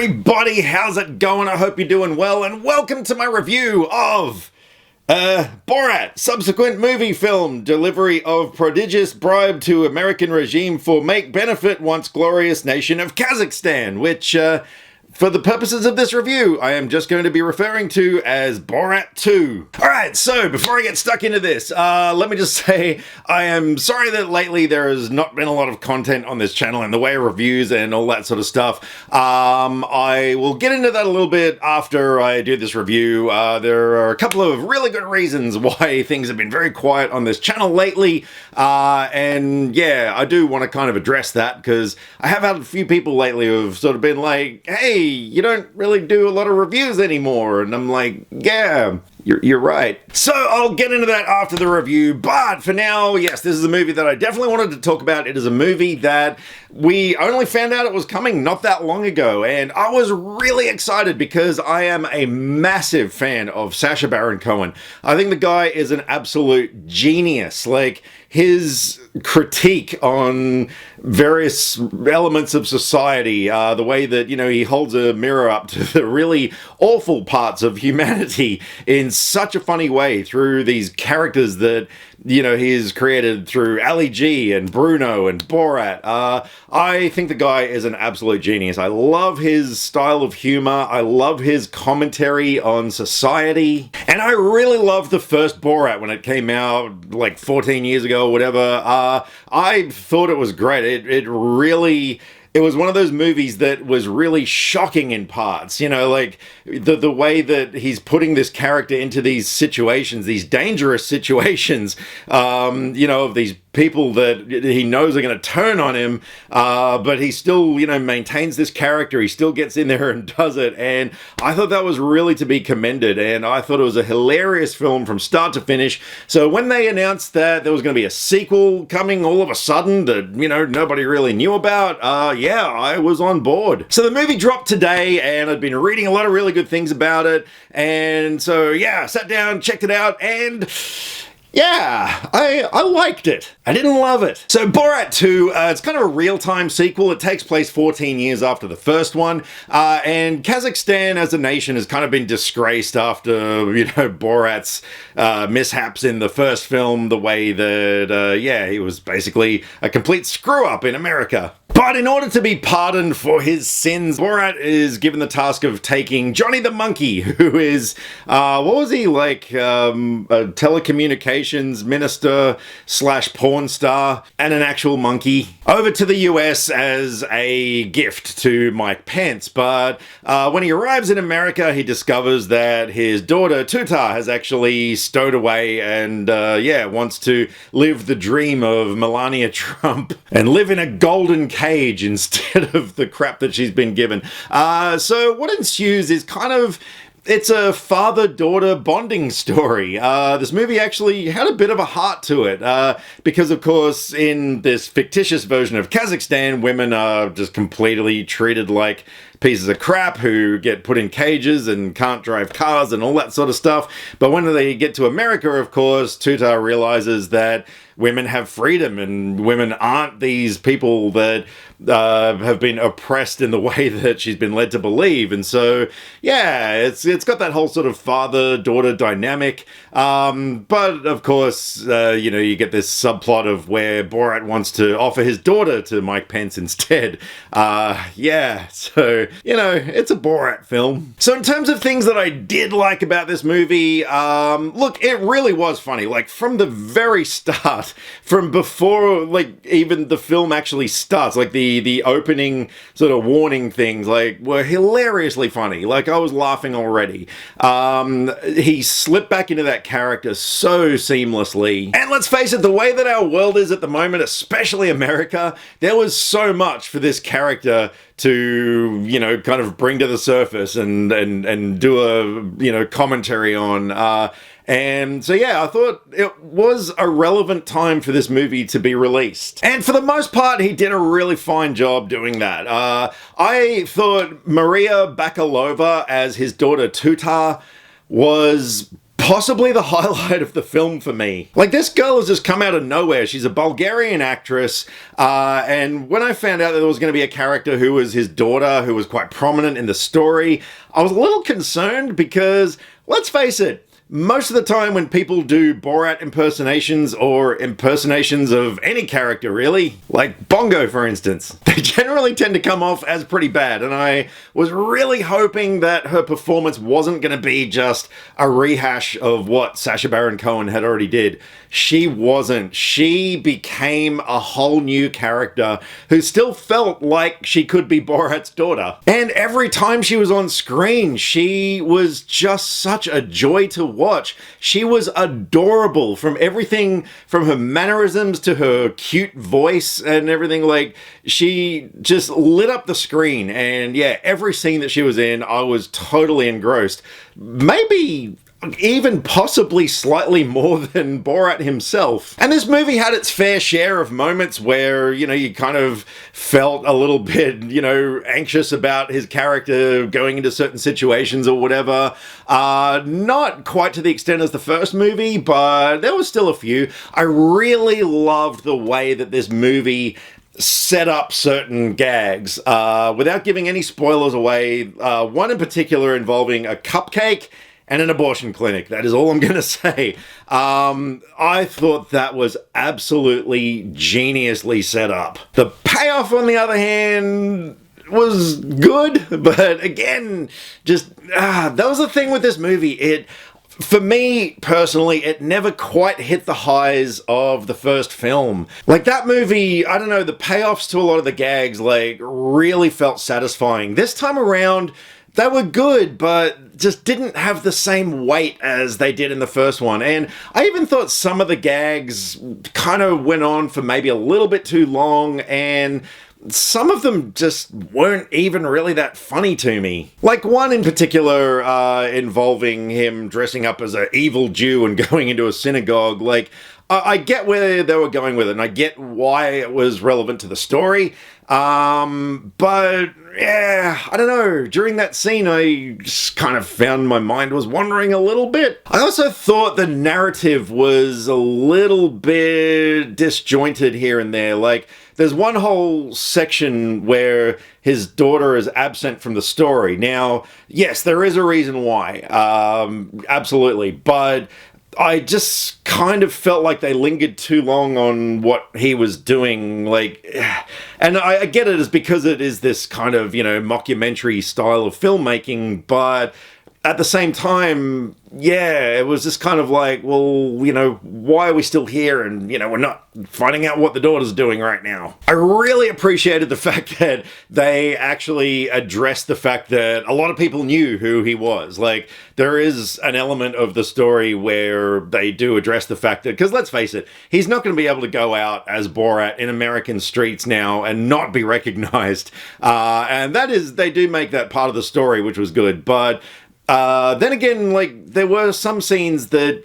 everybody, how's it going? I hope you're doing well, and welcome to my review of Borat Subsequent Moviefilm, delivery of prodigious bribe to American regime for make benefit once glorious nation of Kazakhstan, which for the purposes of this review, I am just going to be referring to as Borat 2. Alright, so before I get stuck into this, let me just say I am sorry that lately there has not been a lot of content on this channel in the way of reviews and all that sort of stuff. I will get into that a little bit after I do this review. There are a couple of really good reasons why things have been very quiet on this channel lately, and yeah, I do want to kind of address that because I have had a few people lately who have sort of been like, hey, you don't really do a lot of reviews anymore, and I'm like, yeah, you're right. So I'll get into that after the review, but for now, yes, this is a movie that I definitely wanted to talk about. It is a movie that we only found out it was coming not that long ago, and I was really excited because I am a massive fan of Sacha Baron Cohen. I think the guy is an absolute genius. Like, his critique on various elements of society, the way that, you know, he holds a mirror up to the really awful parts of humanity in such a funny way through these characters that, you know, he's created through Ali G and Bruno and Borat. I think the guy is an absolute genius. I love his style of humor. I love his commentary on society. And I really loved the first Borat when it came out like 14 years ago or whatever. I thought it was great. It was one of those movies that was really shocking in parts, you know, like the way that he's putting this character into these situations, these dangerous situations, you know, of these people that he knows are going to turn on him, but he still, you know, maintains this character. He still gets in there and does it, and I thought that was really to be commended, and I thought it was a hilarious film from start to finish. So when they announced that there was going to be a sequel coming all of a sudden that, you know, nobody really knew about, yeah, I was on board. So the movie dropped today, and I'd been reading a lot of really good things about it, and so yeah, I sat down, checked it out, and yeah, I liked it. I didn't love it. So Borat 2, it's kind of a real-time sequel. It takes place 14 years after the first one, and Kazakhstan as a nation has kind of been disgraced after, you know, Borat's mishaps in the first film, the way that, yeah, he was basically a complete screw-up in America. But in order to be pardoned for his sins, Borat is given the task of taking Johnny the Monkey, who is, what was he, like, a telecommunications minister / porn star, and an actual monkey, over to the US as a gift to Mike Pence. But when he arrives in America, he discovers that his daughter, Tutar, has actually stowed away and, yeah, wants to live the dream of Melania Trump and live in a golden cage instead of the crap that she's been given. So what ensues is kind of, it's a father-daughter bonding story. This movie actually had a bit of a heart to it, because of course in this fictitious version of Kazakhstan, women are just completely treated like pieces of crap who get put in cages and can't drive cars and all that sort of stuff. But when they get to America, of course, Tutar realizes that women have freedom and women aren't these people that have been oppressed in the way that she's been led to believe. And so, yeah, it's got that whole sort of father-daughter dynamic. But of course, you know, you get this subplot of where Borat wants to offer his daughter to Mike Pence instead. Yeah, so, you know, it's a Borat film. So in terms of things that I did like about this movie, look, it really was funny. Like, from the very start, from before, like, even the film actually starts, like, the opening sort of warning things, like, were hilariously funny. Like, I was laughing already. He slipped back into that character so seamlessly. And let's face it, the way that our world is at the moment, especially America, there was so much for this character to, you know, kind of bring to the surface and do a, you know, commentary on. And so, yeah, I thought it was a relevant time for this movie to be released. And for the most part, he did a really fine job doing that. I thought Maria Bakalova as his daughter Tutar was possibly the highlight of the film for me. Like, this girl has just come out of nowhere. She's a Bulgarian actress, and when I found out that there was going to be a character who was his daughter, who was quite prominent in the story, I was a little concerned because, let's face it, most of the time when people do Borat impersonations or impersonations of any character really, like Bongo for instance, they generally tend to come off as pretty bad, and I was really hoping that her performance wasn't going to be just a rehash of what Sacha Baron Cohen had already did. She wasn't. She became a whole new character who still felt like she could be Borat's daughter. And every time she was on screen, she was just such a joy to watch. She was adorable, from everything from her mannerisms to her cute voice and everything. Like, she just lit up the screen, and yeah, every scene that she was in, I was totally engrossed. Maybe even possibly slightly more than Borat himself. And this movie had its fair share of moments where, you know, you kind of felt a little bit, you know, anxious about his character going into certain situations or whatever. Not quite to the extent as the first movie, but there was still a few. I really loved the way that this movie set up certain gags, without giving any spoilers away. One in particular involving a cupcake and an abortion clinic. That is all I'm going to say. I thought that was absolutely geniusly set up. The payoff, on the other hand, was good, but again, just, that was the thing with this movie. For me, personally, it never quite hit the highs of the first film. Like, that movie, I don't know, the payoffs to a lot of the gags, like, really felt satisfying. This time around, they were good, but just didn't have the same weight as they did in the first one. And I even thought some of the gags kind of went on for maybe a little bit too long, and some of them just weren't even really that funny to me. Like one in particular, involving him dressing up as an evil Jew and going into a synagogue. Like, I get where they were going with it, and I get why it was relevant to the story. But yeah, I don't know. During that scene, I just kind of found my mind was wandering a little bit. I also thought the narrative was a little bit disjointed here and there. Like, there's one whole section where his daughter is absent from the story. Now, yes, there is a reason why. Absolutely. But I just kind of felt like they lingered too long on what he was doing, like, and I get it as because it is this kind of, you know, mockumentary style of filmmaking, but at the same time, yeah, it was just kind of like, well, you know, why are we still here? And, you know, we're not finding out what the daughter's doing right now. I really appreciated the fact that they actually addressed the fact that a lot of people knew who he was. Like, there is an element of the story where they do address the fact that, because let's face it, he's not going to be able to go out as Borat in American streets now and not be recognized. And that is, they do make that part of the story, which was good. But then again, like, there were some scenes that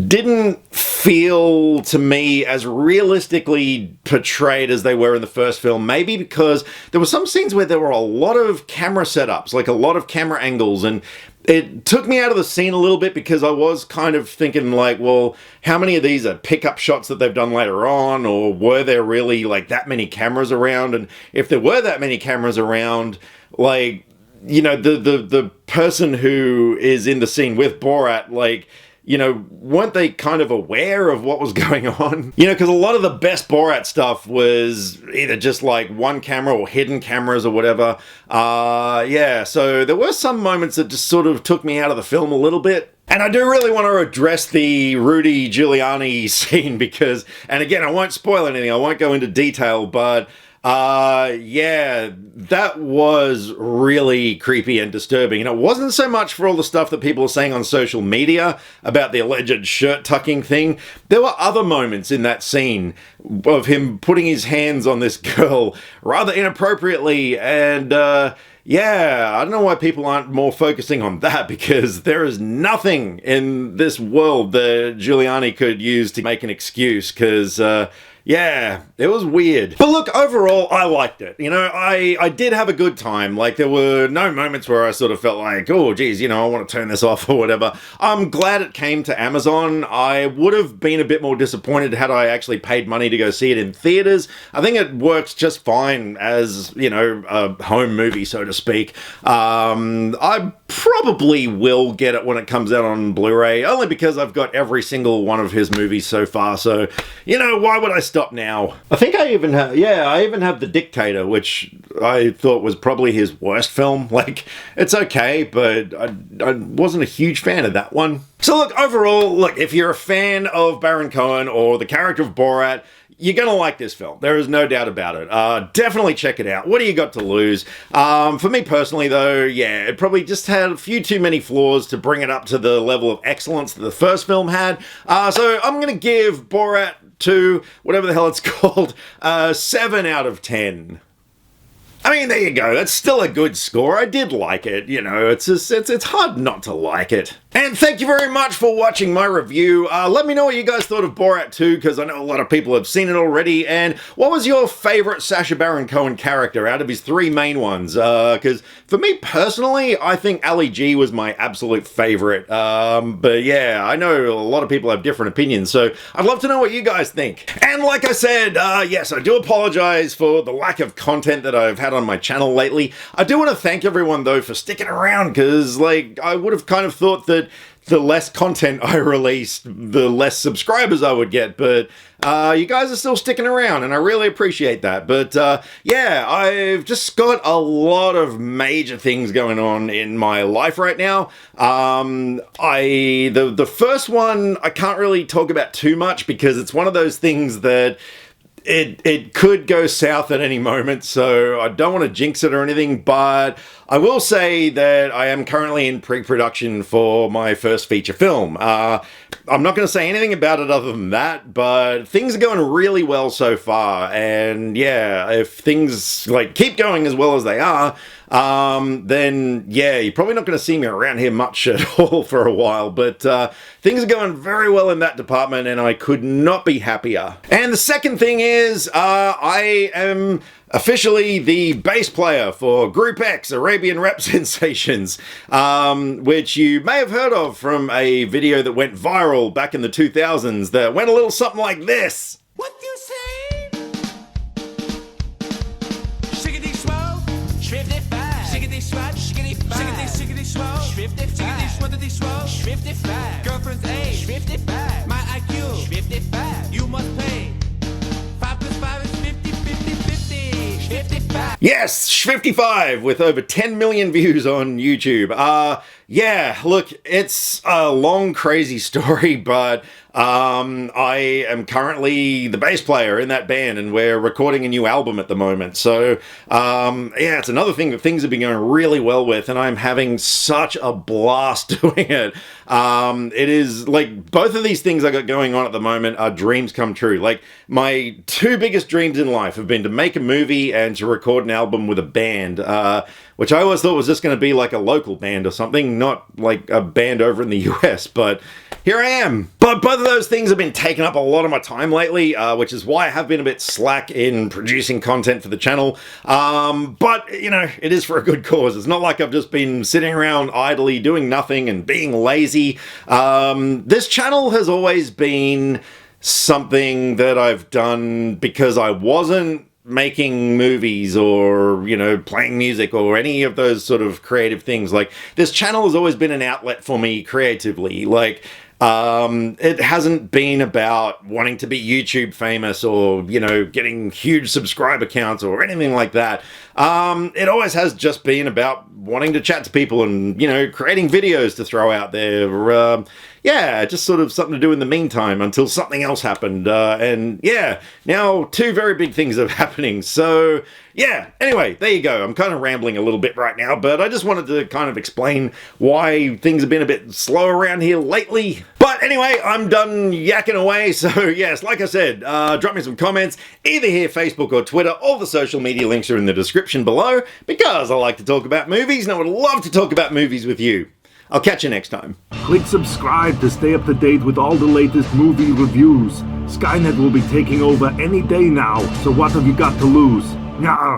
didn't feel to me as realistically portrayed as they were in the first film. Maybe because there were some scenes where there were a lot of camera setups, like a lot of camera angles, and it took me out of the scene a little bit because I was kind of thinking, like, well, how many of these are pickup shots that they've done later on, or were there really, like, that many cameras around? And if there were that many cameras around, like, you know, the person who is in the scene with Borat, like, you know, weren't they kind of aware of what was going on? You know, because a lot of the best Borat stuff was either just like one camera or hidden cameras or whatever. Yeah, so there were some moments that just sort of took me out of the film a little bit. And I do really want to address the Rudy Giuliani scene because, and again, I won't spoil anything, I won't go into detail, but yeah, that was really creepy and disturbing. And it wasn't so much for all the stuff that people are saying on social media about the alleged shirt tucking thing. There were other moments in that scene of him putting his hands on this girl rather inappropriately, and yeah, I don't know why people aren't more focusing on that, because there is nothing in this world that Giuliani could use to make an excuse, because Yeah, it was weird. But look, overall, I liked it. You know, I did have a good time. Like, there were no moments where I sort of felt like, oh, geez, you know, I want to turn this off or whatever. I'm glad it came to Amazon. I would have been a bit more disappointed had I actually paid money to go see it in theaters. I think it works just fine as, you know, a home movie, so to speak. I probably will get it when it comes out on Blu-ray, only because I've got every single one of his movies so far, so, you know, why would I stop now? I think I even have The Dictator, which I thought was probably his worst film. Like, it's okay, but I wasn't a huge fan of that one. So look, overall, look, if you're a fan of Baron Cohen or the character of Borat, you're going to like this film. There is no doubt about it. Definitely check it out. What do you got to lose? For me personally, though, yeah, it probably just had a few too many flaws to bring it up to the level of excellence that the first film had. So I'm going to give Borat 2, whatever the hell it's called, 7 out of 10. I mean, there you go. That's still a good score. I did like it. You know, it's hard not to like it. And thank you very much for watching my review. Let me know what you guys thought of Borat 2, because I know a lot of people have seen it already. And what was your favorite Sacha Baron Cohen character out of his 3 main ones? Because for me personally, I think Ali G was my absolute favorite. But yeah, I know a lot of people have different opinions, so I'd love to know what you guys think. And like I said, yes, I do apologize for the lack of content that I've had on my channel lately. I do want to thank everyone, though, for sticking around, because, like, I would have kind of thought that the less content I released, the less subscribers I would get, but you guys are still sticking around, and I really appreciate that. But yeah, I've just got a lot of major things going on in my life right now. The first one I can't really talk about too much, because it's one of those things that it could go south at any moment, so I don't want to jinx it or anything, but I will say that I am currently in pre-production for my first feature film. I'm not going to say anything about it other than that, but things are going really well so far, and yeah, if things like keep going as well as they are, then yeah, you're probably not going to see me around here much at all for a while, but things are going very well in that department, and I could not be happier. And the second thing is, I am officially the bass player for Group X, Arabian Rap Sensations, which you may have heard of from a video that went viral back in the 2000s that went a little something like this. What you say? Shiggity swell, shifty five. Shiggity swat, shiggity five. Shiggity swell, shifty five. Shiggity swell, shifty five. Girlfriend's age, shifty five. My IQ, shifty five. You must pay. 5 plus 5 is 50, 50, 50. 55. Yes, 55 with over 10 million views on YouTube. Yeah, look, it's a long, crazy story, but I am currently the bass player in that band, and we're recording a new album at the moment. So, yeah, it's another thing that things have been going really well with, and I'm having such a blast doing it. It is, like, both of these things I got going on at the moment are dreams come true. Like, my 2 biggest dreams in life have been to make a movie and to record an album with a band, which I always thought was just going to be like a local band or something, not like a band over in the US, but here I am. But both of those things have been taking up a lot of my time lately, which is why I have been a bit slack in producing content for the channel. But, you know, it is for a good cause. It's not like I've just been sitting around idly doing nothing and being lazy. This channel has always been something that I've done because I wasn't making movies or, you know, playing music or any of those sort of creative things. Like, this channel has always been an outlet for me creatively. Like, it hasn't been about wanting to be YouTube famous or, you know, getting huge subscriber counts or anything like that. It always has just been about wanting to chat to people and, you know, creating videos to throw out there. Yeah, just sort of something to do in the meantime until something else happened. And yeah, now 2 very big things are happening. So yeah, anyway, there you go. I'm kind of rambling a little bit right now, but I just wanted to kind of explain why things have been a bit slow around here lately. But anyway, I'm done yakking away. So yes, like I said, drop me some comments, either here, Facebook or Twitter. All the social media links are in the description below, because I like to talk about movies and I would love to talk about movies with you. I'll catch you next time. Click subscribe to stay up to date with all the latest movie reviews. Skynet will be taking over any day now, so what have you got to lose? Nyah.